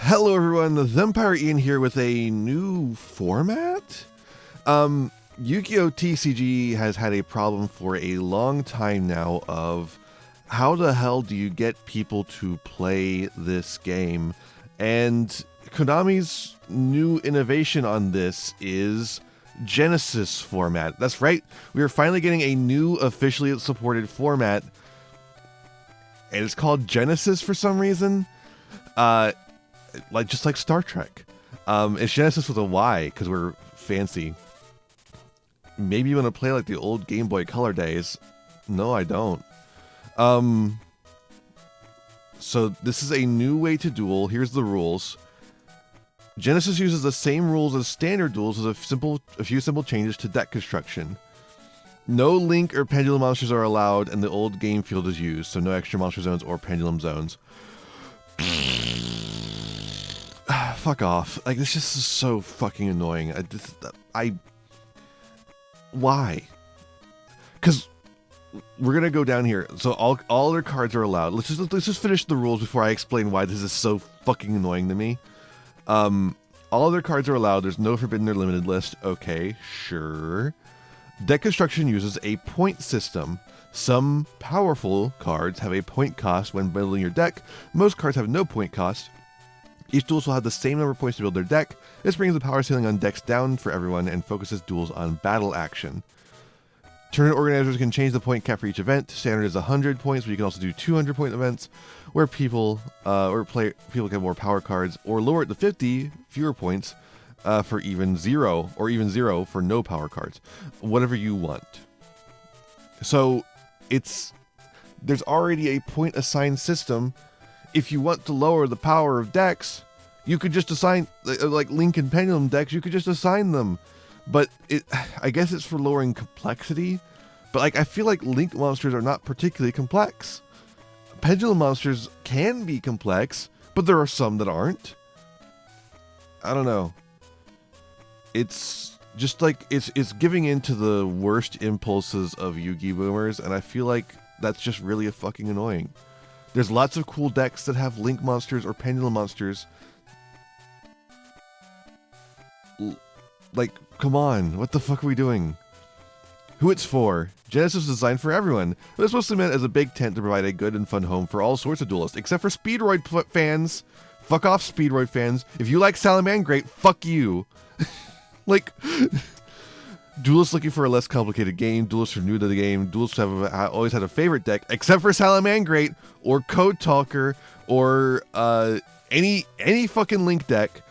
Hello everyone, Vampire Ian here with a new format. Yu-Gi-Oh! TCG has had a problem for a long time now of how the hell do you get people to play this game? And Konami's new innovation on this is Genesys format. That's right, we are finally getting a new officially supported format, and it's called Genesys for some reason. Just like Star Trek. It's Genesis with a Y because we're fancy. Maybe you want to play like the old Game Boy Color days. No, I don't. So this is a new way to duel. Here's the rules. Genesis uses the same rules as standard duels with a few simple changes to deck construction. No link or pendulum monsters are allowed, and the old game field is used, so no extra monster zones or pendulum zones. Fuck off. Like, this just is so fucking annoying. Why? Because we're gonna go down here. So all their cards are allowed. Let's just finish the rules before I explain why this is so fucking annoying to me. All their cards are allowed. There's no forbidden or limited list. Okay, sure. Deck construction uses a point system. Some powerful cards have a point cost when building your deck. Most cards have no point cost. Each duelist will have the same number of points to build their deck. This brings the power ceiling on decks down for everyone and focuses duels on battle action. Tournament organizers can change the point cap for each event. Standard is 100 points, but you can also do 200 point events where people get more power cards, or lower it to 50, fewer points, for even zero, or even zero for no power cards. Whatever you want. So there's already a point assigned system. If you want to lower the power of decks, you could just assign, like Link and Pendulum decks, you could just assign them. But I guess it's for lowering complexity. But like, I feel like Link monsters are not particularly complex. Pendulum monsters can be complex, but there are some that aren't. I don't know. It's just like, it's giving in to the worst impulses of Yu-Gi boomers, and I feel like that's just really fucking annoying. There's lots of cool decks that have Link monsters or Pendulum monsters. Like, come on, what the fuck are we doing? Who it's for? Genesys is designed for everyone, but it's mostly meant as a big tent to provide a good and fun home for all sorts of duelists, except for Speedroid fans. Fuck off, Speedroid fans. If you like Salamangreat, fuck you. Like, duelists looking for a less complicated game, duelists who are new to the game, duelists who have always had a favorite deck, except for Salamangreat, or Code Talker, or any fucking Link deck,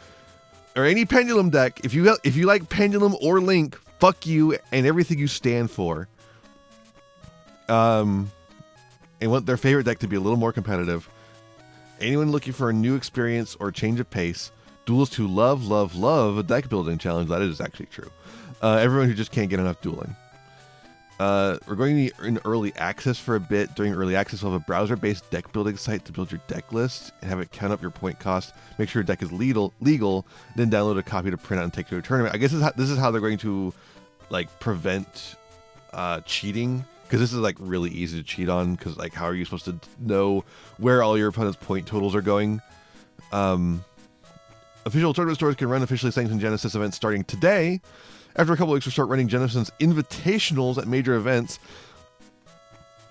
or any Pendulum deck. If you like Pendulum or Link, fuck you and everything you stand for. And want their favorite deck to be a little more competitive. Anyone looking for a new experience or change of pace, duelists who love a deck building challenge. That is actually true. Everyone who just can't get enough dueling. We're going to be in early access for a bit. During early access, we'll have a browser-based deck building site to build your deck list and have it count up your point cost. Make sure your deck is legal. Then download a copy to print out and take to a tournament. I guess this is how they're going to like prevent cheating, because this is like really easy to cheat on. Because like, how are you supposed to know where all your opponent's point totals are going? Official tournament stores can run officially sanctioned Genesys events starting today. After a couple weeks, we'll start running Genesys invitationals at major events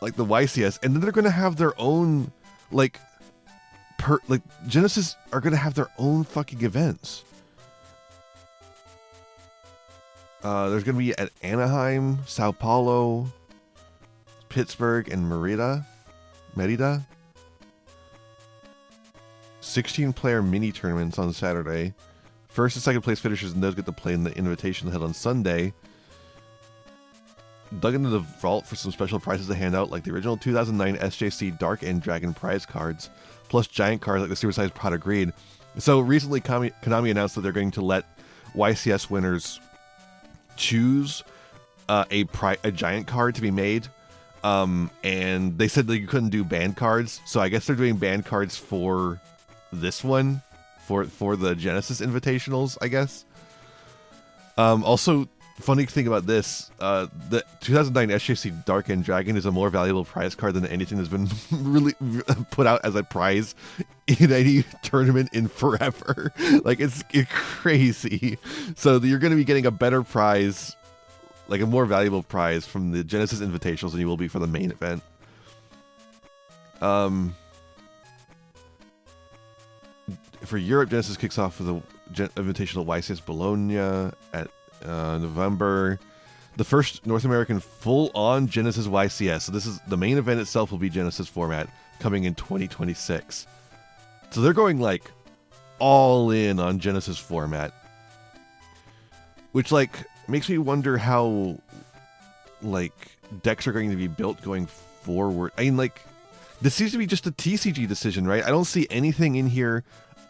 like the YCS, and then they're going to have their own Genesys are going to have their own fucking events. There's going to be at Anaheim, Sao Paulo, Pittsburgh, and Merida. 16-player mini tournaments on Saturday. First and second place finishers and those get to play in the invitation held on Sunday. Dug into the vault for some special prizes to hand out, like the original 2009 SJC Dark and Dragon prize cards, plus giant cards like the Supersized Pot of Greed. So recently, Konami announced that they're going to let YCS winners choose a giant card to be made. And they said that you couldn't do banned cards, so I guess they're doing banned cards for this one. For the Genesys invitationals, I guess. Also, funny thing about this, the 2009 SJC Dark End Dragon is a more valuable prize card than anything that's been really put out as a prize in any tournament in forever. Like, it's crazy. So you're going to be getting a better prize, like a more valuable prize from the Genesys Invitationals than you will be for the main event. For Europe, Genesys kicks off with the Invitational YCS Bologna at November. The first North American full-on Genesys YCS. So this is the main event itself will be Genesys format coming in 2026. So they're going like all in on Genesys format, which like makes me wonder how like decks are going to be built going forward. I mean, like, this seems to be just a TCG decision, right? I don't see anything in here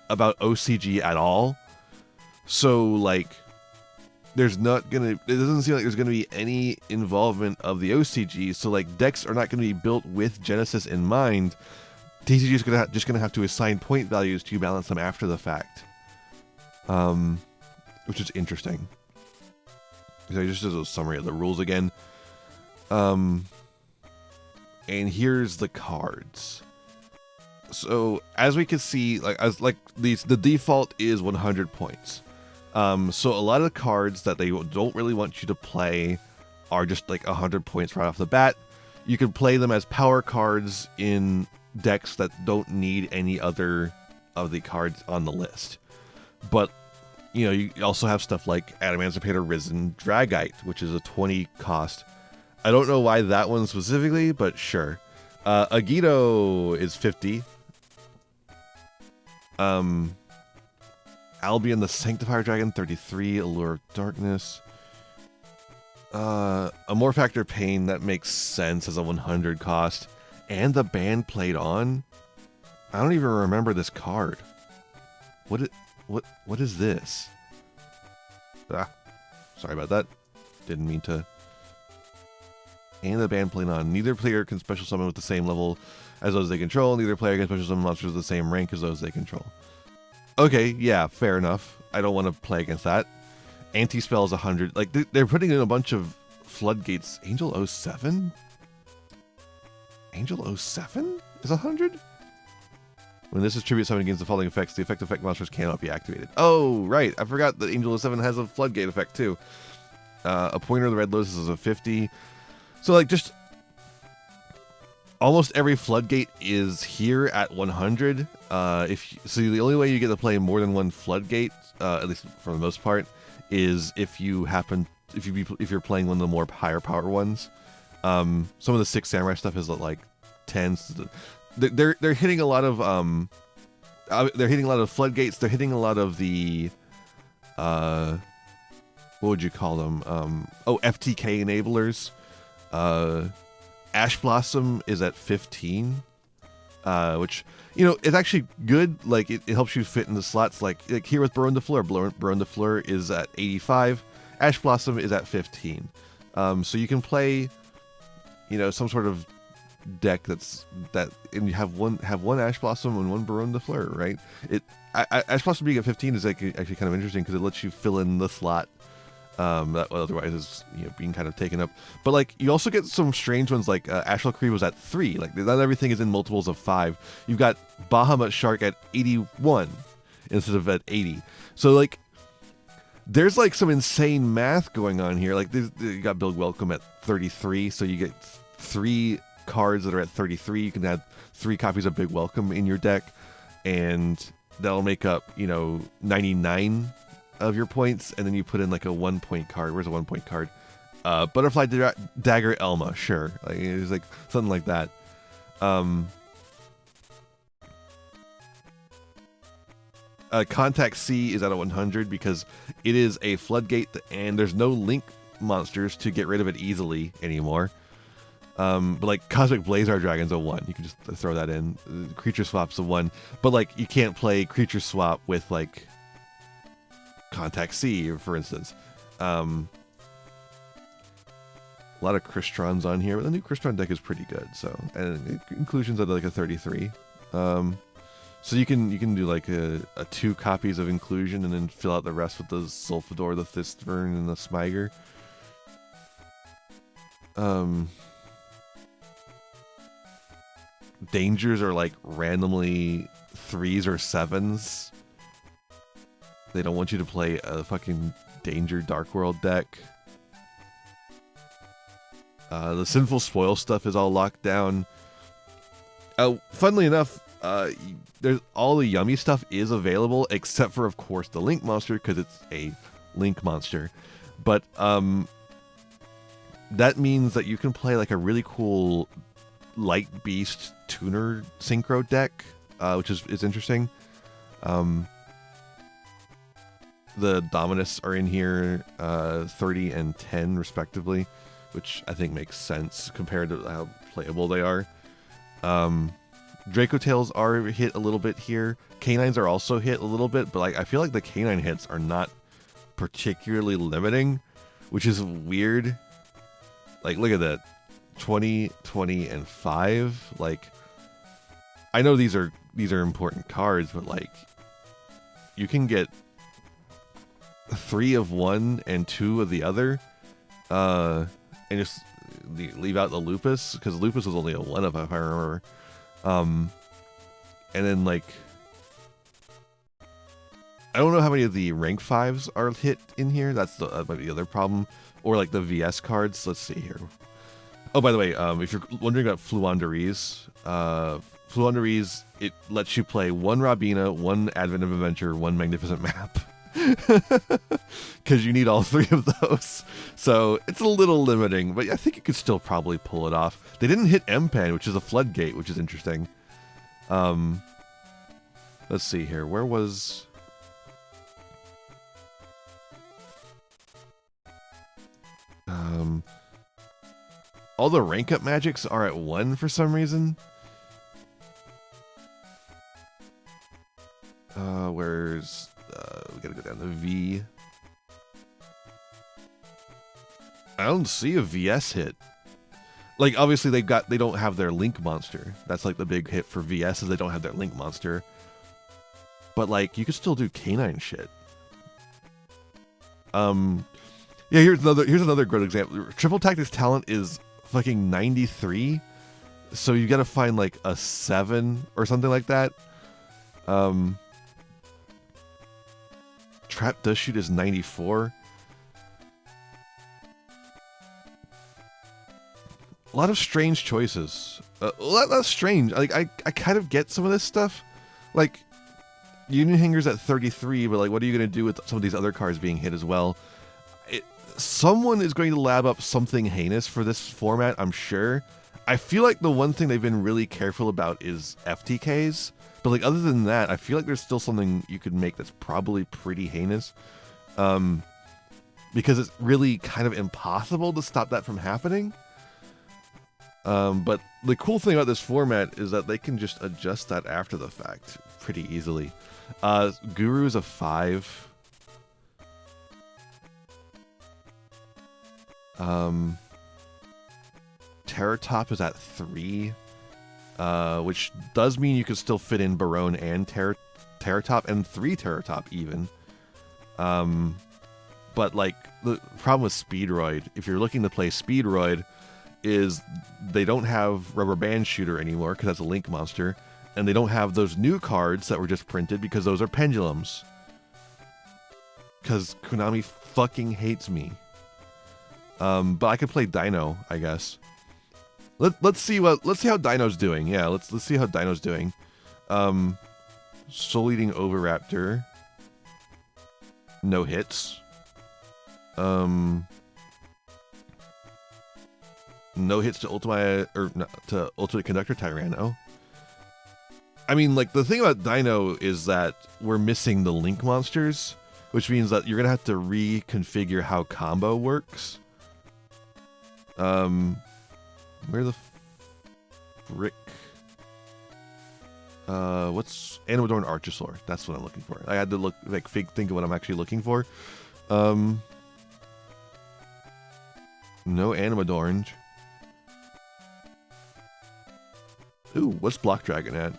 about OCG at all. So like, there's not gonna, it doesn't seem like there's gonna be any involvement of the OCG. So like, decks are not gonna be built with Genesys in mind. TCG is just gonna have to assign point values to balance them after the fact, which is interesting. So just as a summary of the rules again, and here's the cards. So as we can see, the default is 100 points. So a lot of the cards that they don't really want you to play are just like 100 points right off the bat. You can play them as power cards in decks that don't need any other of the cards on the list. But, you know, you also have stuff like Adamancipator Risen Dragite, which is a 20 cost. I don't know why that one specifically, but sure. Yugioh is 50. Albion the Sanctifier Dragon, 33. Allure of Darkness. Amor Factor Pain, that makes sense as a 100 cost. And the band played on? I don't even remember this card. What is this? Ah, sorry about that. Didn't mean to. And the band played on. Neither player can special summon with the same level as those they control. Neither player can special summon monsters with the same rank as those they control. Okay, yeah, fair enough. I don't want to play against that. Anti-spell is 100. Like, they're putting in a bunch of floodgates. Angel 07? Angel 07 is 100? When this is tribute summon against the following effects, the effect monsters cannot be activated. Oh, right. I forgot that Angel 07 has a floodgate effect, too. A Pointer of the Red Lotus is a 50. So, like, just almost every floodgate is here at 100. So the only way you get to play more than one floodgate, at least for the most part, is if you're playing one of the more higher power ones. Some of the Six Samurai stuff is like 10s. They're hitting a lot of floodgates. They're hitting a lot of the what would you call them? FTK enablers. Ash Blossom is at 15, which, you know, it's actually good. Like, it helps you fit in the slots. Like here with Baron de Fleur. Baron de Fleur is at 85. Ash Blossom is at 15. So you can play, you know, some sort of deck and you have one Ash Blossom and one Baron de Fleur, right? Ash Blossom being at 15 is actually kind of interesting because it lets you fill in the slot that otherwise is, you know, being kind of taken up. But like, you also get some strange ones like Ashel Creed was at 3. Like, not everything is in multiples of 5. You've got Bahamut Shark at 81 instead of at 80. So like, there's like some insane math going on here. Like, you got Build Welcome at 33, so you get 3 cards that are at 33. You can add 3 copies of Big Welcome in your deck, and that'll make up, you know, 99 of your points, and then you put in like a 1-point card. Where's a 1-point card? Butterfly Dagger Elma, sure. Like, it's like something like that. Contact C is at a 100 because it is a floodgate, and there's no link monsters to get rid of it easily anymore. But like Cosmic Blazar Dragon's a 1. You can just throw that in. Creature Swap's a 1. But like, you can't play Creature Swap with like Contact C, for instance. A lot of Cristrons on here, but the new Crystron deck is pretty good. So, and inclusions at like a 33. So you can do like a 2 copies of inclusion and then fill out the rest with the Sulfador, the Thistburn, and the Smiger. Dangers are like randomly 3s or 7s. They don't want you to play a fucking Danger Dark World deck. The Sinful Spoil stuff is all locked down. Funnily enough, there's all the yummy stuff is available, except for, of course, the Link monster, because it's a Link monster. But that means that you can play like a really cool Light Beast tuner synchro deck, which is interesting. The Dominus are in here, 30 and 10 respectively, which I think makes sense compared to how playable they are. Draco Tails are hit a little bit here. Canines are also hit a little bit, but like I feel like the canine hits are not particularly limiting, which is weird. Like, look at that. 20, 20, and 5. Like, I know these are important cards, but like you can get 3 of one and 2 of the other, and just leave out the Lupus, because Lupus was only a 1 of, if I remember. And then like I don't know how many of the rank 5s are hit in here. That's might be the other problem. Or like the VS cards. Let's see here. Oh, by the way, if you're wondering about Fluanderies, Fluanderies, it lets you play 1 Robina, 1 Advent of Adventure, 1 Magnificent Map. Because you need all 3 of those. So it's a little limiting, but I think you could still probably pull it off. They didn't hit M-Pen, which is a floodgate, which is interesting. Let's see here. Where was... all the rank up magics are at 1 for some reason. Where's... we gotta go down to V. I don't see a VS hit. Like, obviously they don't have their Link monster. That's like the big hit for VS, is they don't have their Link monster. But like, you could still do canine shit. Yeah, here's another good example. Triple Tactics talent is fucking 93. So you gotta find like a 7 or something like that. Trap Does Shoot is 94. A lot of strange choices. That's strange. Like I kind of get some of this stuff. Like Union Hanger's at 33, but like what are you gonna do with some of these other cards being hit as well? Someone is going to lab up something heinous for this format, I'm sure. I feel like the one thing they've been really careful about is FTKs. But like other than that, I feel like there's still something you could make that's probably pretty heinous. Because it's really kind of impossible to stop that from happening. But the cool thing about this format is that they can just adjust that after the fact pretty easily. Guru's a 5. Terratop is at 3, which does mean you could still fit in Barone and Terratop and 3 Terratop even. But like the problem with Speedroid, if you're looking to play Speedroid, is they don't have Rubber Band Shooter anymore because that's a Link monster, and they don't have those new cards that were just printed because those are pendulums. Because Konami fucking hates me. But I could play Dino, I guess. Let's see how Dino's doing. Yeah, let's see how Dino's doing. Soul Eating Oviraptor. No hits. No hits to Ultimate Conductor Tyranno. I mean, like the thing about Dino is that we're missing the Link monsters, which means that you're gonna have to reconfigure how combo works. Where the frick? What's Animadorn Archosaur? That's what I'm looking for. I had to think of what I'm actually looking for. No Animadorn. Ooh, what's Block Dragon at?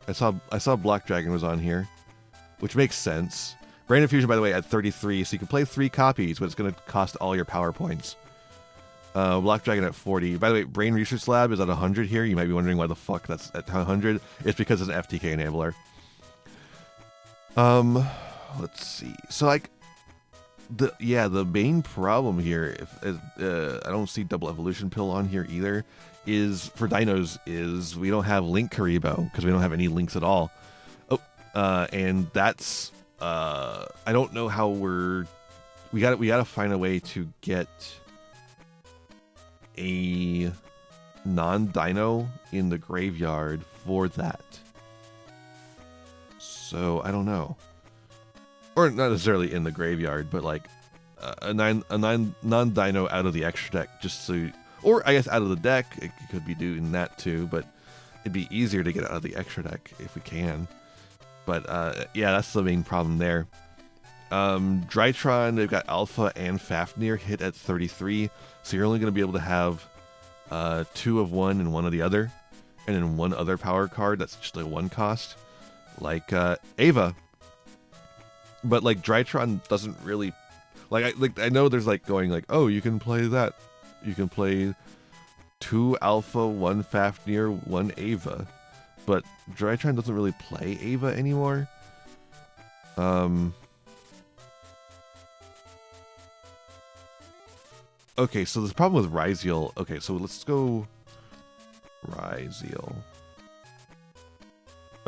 I saw Block Dragon was on here, which makes sense. Brain Infusion, by the way, at 33, so you can play 3 copies, but it's going to cost all your power points. Black Dragon at 40. By the way, Brain Research Lab is at 100 here. You might be wondering why the fuck that's at 100. It's because it's an FTK enabler. Let's see. So like, the main problem here, I don't see Double Evolution Pill on here either, is for dinos is we don't have Link Karibo because we don't have any links at all. Oh, and that's I don't know how we gotta find a way to get a non-dino in the graveyard for that. So I don't know, or not necessarily in the graveyard, but like a non-dino out of the extra deck, just so, or I guess out of the deck. It could be doing that too, but it'd be easier to get out of the extra deck if we can. But yeah, that's the main problem there. Drytron, they've got Alpha and Fafnir hit at 33, so you're only going to be able to have 2 of one and 1 of the other, and then 1 other power card that's just a 1 cost, like Ava. But like Drytron doesn't really, I know there's like going like, oh, you can play that, you can play 2 Alpha, 1 Fafnir, 1 Ava, but Drytron doesn't really play Ava anymore. Okay, so the problem with Ryziel. Okay, so let's go Ryziel.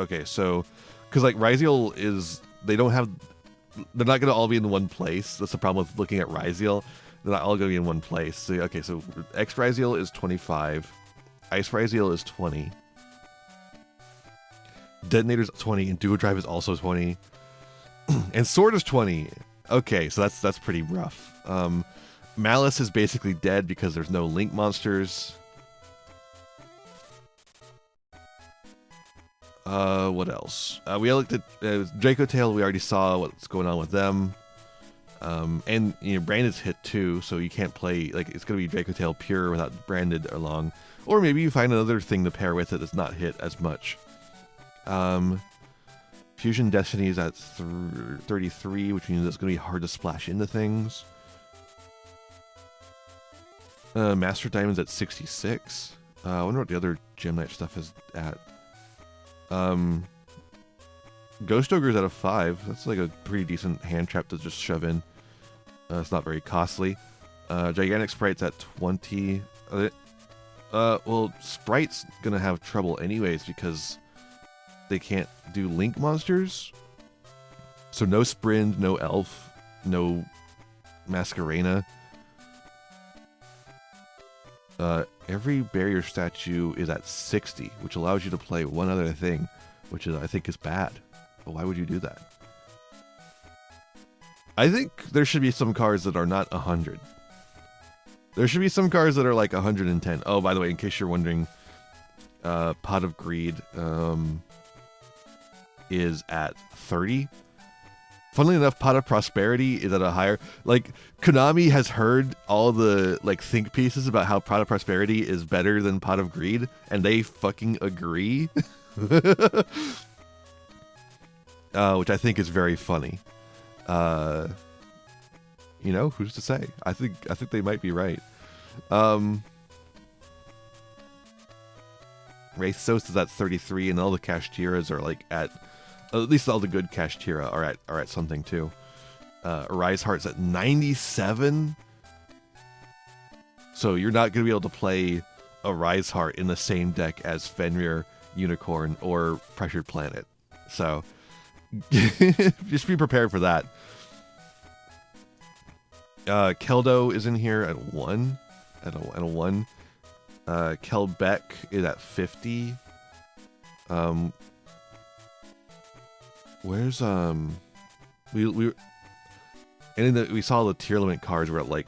Okay, so because like Ryziel is, they're not gonna all be in one place. That's the problem with looking at Ryziel. They're not all gonna be in one place. So okay, so X Ryziel is 25, Ice Ryziel is 20, Detonator's 20, and Duo Drive is also 20, and Sword is 20. Okay, so that's pretty rough. Malice is basically dead because there's no Link monsters. What else? We looked at Draco Tail. We already saw what's going on with them. And you know, Branded's hit too, so you can't play, like, it's gonna be Draco Tail pure without Branded along. Or maybe you find another thing to pair with it that's not hit as much. Fusion Destiny is at 33, which means it's gonna be hard to splash into things. Master Diamond's at 66. I wonder what the other Gem Knight stuff is at. Ghost Ogre's at a 5. That's like a pretty decent hand trap to just shove in. It's not very costly. Gigantic Sprite's at 20. Well, Sprite's gonna have trouble anyways because they can't do Link monsters. So no Sprint, no Elf, no Masquerena. Every barrier statue is at 60, which allows you to play one other thing, which is, I think, is bad. But why would you do that? I think there should be some cards that are not 100. There should be some cards that are like 110. Oh, by the way, in case you're wondering, Pot of Greed is at 30. Funnily enough, Pot of Prosperity is at a higher... Like, Konami has heard all the, like, think pieces about how Pot of Prosperity is better than Pot of Greed, and they fucking agree. Which I think is very funny. You know, who's to say? I think they might be right. Wraith Sos is at 33, and all the Kashtiras are, like, at least all the good Kashtira are at something too. Arise Heart's at 97. So you're not going to be able to play Arise Heart in the same deck as Fenrir, Unicorn, or Pressured Planet. So just be prepared for that. Keldo is in here at 1. At a 1. Kelbeck is at 50. Where's we saw the tier limit cards were at like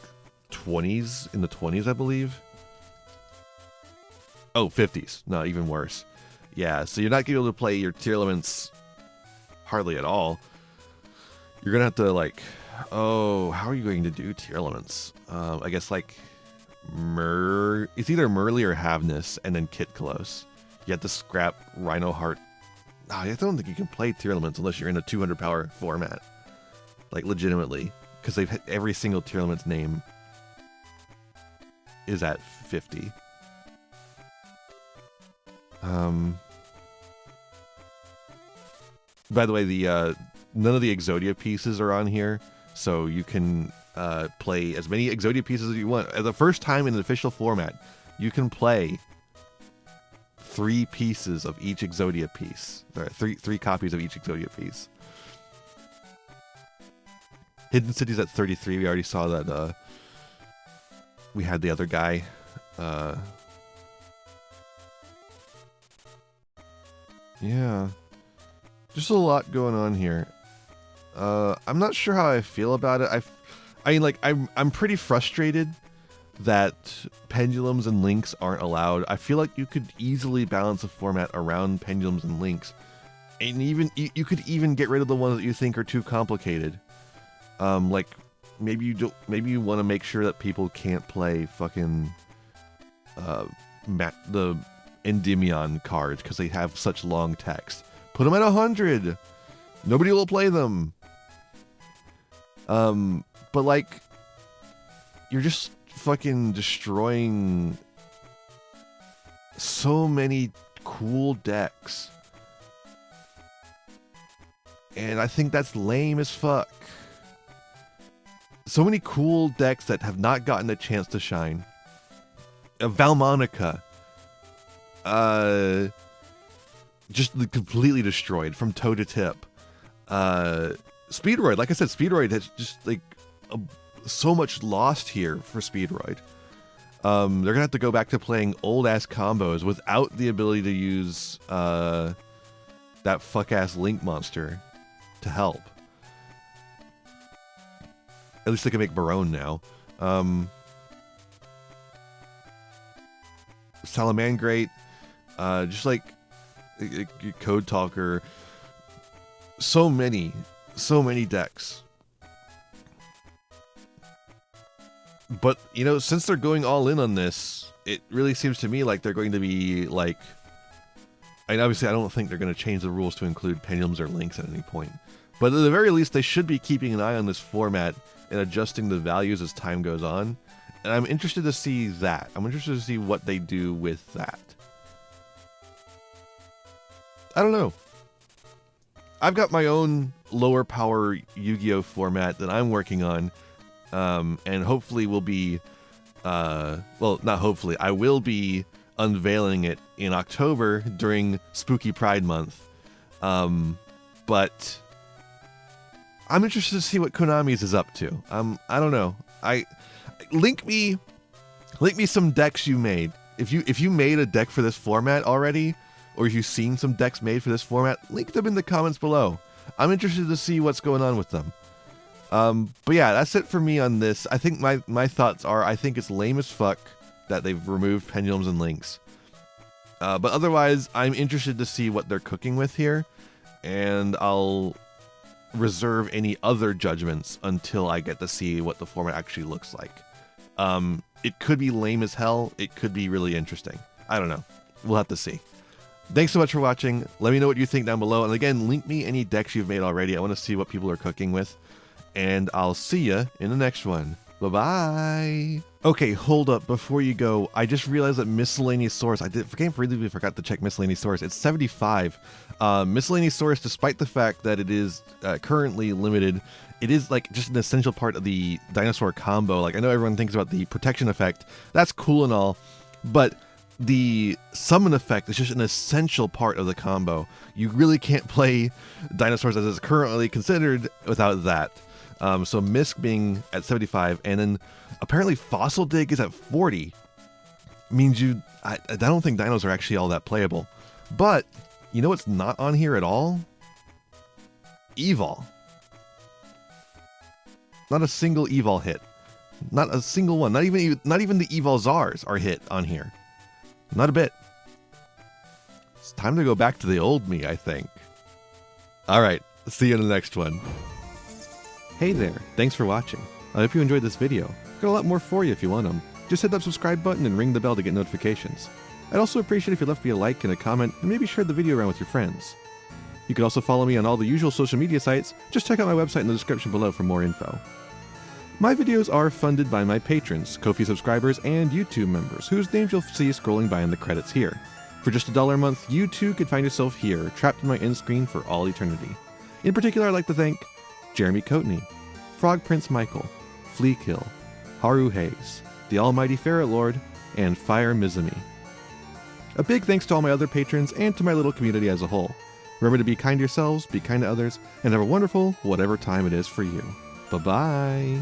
20s, in the 20s, I believe. Oh, 50s. No, even worse. Yeah, so you're not gonna be able to play your tier limits hardly at all. You're gonna have to, like, oh, how are you going to do tier limits? I guess like it's either Merly or Havness and then Kit Close. You have to scrap Rhino Heart. I don't think you can play tier elements unless you're in a 200 power format. Like, legitimately. Because they've hit every single tier element's name is at 50. By the way, the none of the Exodia pieces are on here, so you can play as many Exodia pieces as you want. The first time in an official format, you can play 3 pieces of each Exodia piece. Three copies of each Exodia piece. Hidden City's at 33. We already saw that. We had the other guy. Yeah. Just a lot going on here. I'm not sure how I feel about it. I mean, like, I'm pretty frustrated that pendulums and links aren't allowed. I feel like you could easily balance a format around pendulums and links, and even you could even get rid of the ones that you think are too complicated. Like maybe you want to make sure that people can't play fucking the Endymion cards because they have such long text. Put them at 100. Nobody will play them. But like, you're just fucking destroying so many cool decks. And I think that's lame as fuck. So many cool decks that have not gotten a chance to shine. Valmonica. Just completely destroyed from toe to tip. Speedroid, like I said, Speedroid has just like so much lost here for Speedroid. They're gonna have to go back to playing old ass combos without the ability to use that fuck ass Link monster to help. At least they can make Barone now. Salamangrate, just like Code Talker. So many decks. But, you know, since they're going all in on this, it really seems to me like they're going to be like... I mean, obviously, I don't think they're going to change the rules to include pendulums or links at any point. But at the very least, they should be keeping an eye on this format and adjusting the values as time goes on. And I'm interested to see that. I'm interested to see what they do with that. I don't know. I've got my own lower power Yu-Gi-Oh format that I'm working on. And hopefully we'll be, well, not hopefully, I will be unveiling it in October during Spooky Pride Month. But I'm interested to see what Konami's is up to. I don't know. Link me some decks you made. If you made a deck for this format already, or if you've seen some decks made for this format, link them in the comments below. I'm interested to see what's going on with them. But yeah, that's it for me on this. I think my thoughts are, I think it's lame as fuck that they've removed pendulums and links. But otherwise, I'm interested to see what they're cooking with here, and I'll reserve any other judgments until I get to see what the format actually looks like. It could be lame as hell. It could be really interesting. I don't know. We'll have to see. Thanks so much for watching. Let me know what you think down below. And again, link me any decks you've made already. I want to see what people are cooking with. And I'll see ya in the next one. Bye-bye. Okay, hold up. Before you go, I just realized that Miscellaneous Source, I really forgot to check Miscellaneous Source. It's 75. Miscellaneous Source, despite the fact that it is currently limited, it is like just an essential part of the dinosaur combo. Like, I know everyone thinks about the protection effect. That's cool and all, but the summon effect is just an essential part of the combo. You really can't play dinosaurs as it's currently considered without that. So Misk being at 75, and then apparently Fossil Dig is at 40, means I don't think dinos are actually all that playable. But you know what's not on here at all? Evol. Not a single Evol hit. Not a single one. Not even the Evol Zars are hit on here. Not a bit. It's time to go back to the old me, I think. Alright, see you in the next one. Hey there, thanks for watching. I hope you enjoyed this video. I've got a lot more for you if you want them. Just hit that subscribe button and ring the bell to get notifications. I'd also appreciate if you left me a like and a comment and maybe shared the video around with your friends. You can also follow me on all the usual social media sites. Just check out my website in the description below for more info. My videos are funded by my patrons, Ko-fi subscribers, and YouTube members, whose names you'll see scrolling by in the credits here. For just $1 a month, you too could find yourself here, trapped in my end screen for all eternity. In particular, I'd like to thank Jeremy Coatney, Frog Prince Michael, Fleakill, Haru Hayes, the Almighty Ferret Lord, and Fire Mizumi. A big thanks to all my other patrons and to my little community as a whole. Remember to be kind to yourselves, be kind to others, and have a wonderful whatever time it is for you. Bye-bye.